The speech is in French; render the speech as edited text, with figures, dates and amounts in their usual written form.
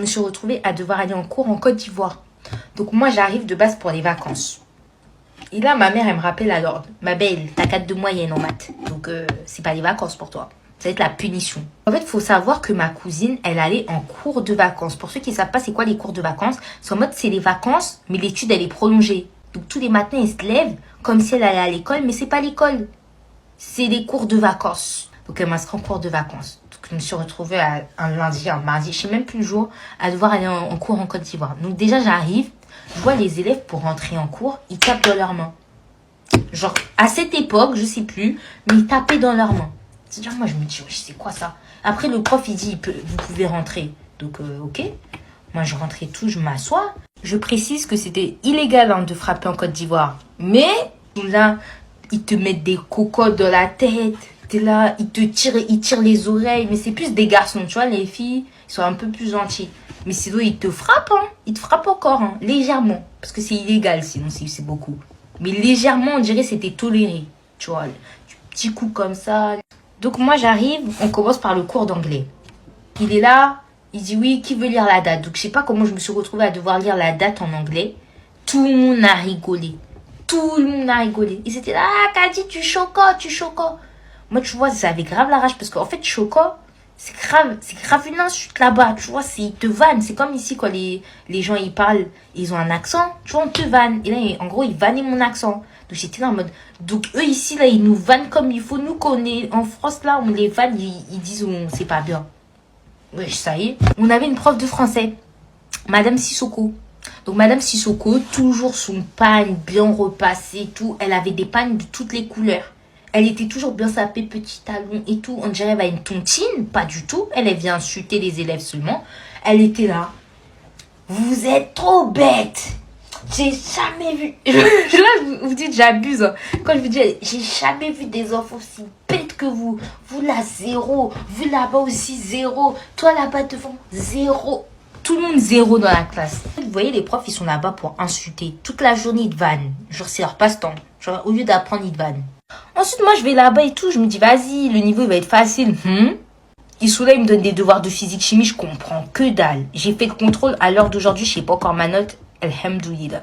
Je me suis retrouvée à devoir aller en cours en Côte d'Ivoire. Donc moi, j'arrive de base pour les vacances. Et là, ma mère, elle me rappelle à l'ordre. Ma belle, t'as 4 de moyenne en maths. Donc, c'est pas les vacances pour toi. Ça va être la punition. En fait, il faut savoir que ma cousine, elle allait en cours de vacances. Pour ceux qui ne savent pas c'est quoi les cours de vacances, c'est en mode c'est les vacances, mais l'étude, elle est prolongée. Donc, tous les matins, elle se lève comme si elle allait à l'école, mais c'est pas l'école. C'est les cours de vacances. Donc, elle m'inscrit en cours de vacances. Donc, je me suis retrouvée un lundi, un mardi, je sais même plus le jour, à devoir aller en cours en Côte d'Ivoire. Donc, déjà, j'arrive, je vois les élèves pour rentrer en cours, ils tapent dans leurs mains. Genre, à cette époque, je sais plus, mais ils tapaient dans leurs mains. C'est-à-dire, moi, je me dis, c'est quoi ça? Après, le prof, il dit, vous pouvez rentrer. Donc, ok. Moi, je rentrais tout, je m'assois. Je précise que c'était illégal de frapper en Côte d'Ivoire. Mais, là, ils te mettent des cocottes dans la tête. T'es là, ils tirent les oreilles. Mais c'est plus des garçons, tu vois, les filles, ils sont un peu plus gentils. Mais sinon, ils te frappent, hein. Ils te frappent encore, hein, légèrement. Parce que c'est illégal, sinon, c'est beaucoup. Mais légèrement, on dirait c'était toléré. Tu vois, petit coup comme ça. Donc moi j'arrive, on commence par le cours d'anglais. Il est là, il dit oui, qui veut lire la date? Donc je sais pas comment je me suis retrouvée à devoir lire la date en anglais. Tout le monde a rigolé. Tout le monde a rigolé. Ils étaient là, ah Kadi, tu choco. Moi tu vois, ça avait grave la rage parce qu'en fait choco, c'est grave une insulte là-bas. Tu vois, ils te vannent. C'est comme ici quand les gens ils parlent, ils ont un accent. Tu vois, on te vanne. Et là, en gros, ils vannaient mon accent. Donc j'étais là en mode. Donc eux ici, là, ils nous vannent comme il faut. Nous, qu'on est en France, là, on les vanne, ils disent c'est pas bien. Ouais, ça y est. On avait une prof de français, Madame Sissoko. Donc Madame Sissoko, toujours son pagne bien repassé, tout. Elle avait des pagnes de toutes les couleurs. Elle était toujours bien sapée, petit talon et tout. On dirait qu'elle avait une tontine. Pas du tout. Elle vient insulter les élèves seulement. Elle était là. Vous êtes trop bêtes. J'ai jamais vu. Là, vous dites, j'abuse. Quand je vous dis, j'ai jamais vu des enfants aussi bêtes que vous. Vous là, 0. Vous là-bas aussi, 0. Toi là-bas devant, 0. Tout le monde 0 dans la classe. Vous voyez, les profs, ils sont là-bas pour insulter. Toute la journée, ils te vannent. Genre, c'est leur passe-temps. Genre, au lieu d'apprendre, ils te vannent. Ensuite, moi, je vais là-bas et tout. Je me dis, vas-y, le niveau, il va être facile. Ils sont là, ils me donnent des devoirs de physique, chimie. Je comprends que dalle. J'ai fait le contrôle. À l'heure d'aujourd'hui, je sais pas encore ma note. Alhamdoulilah.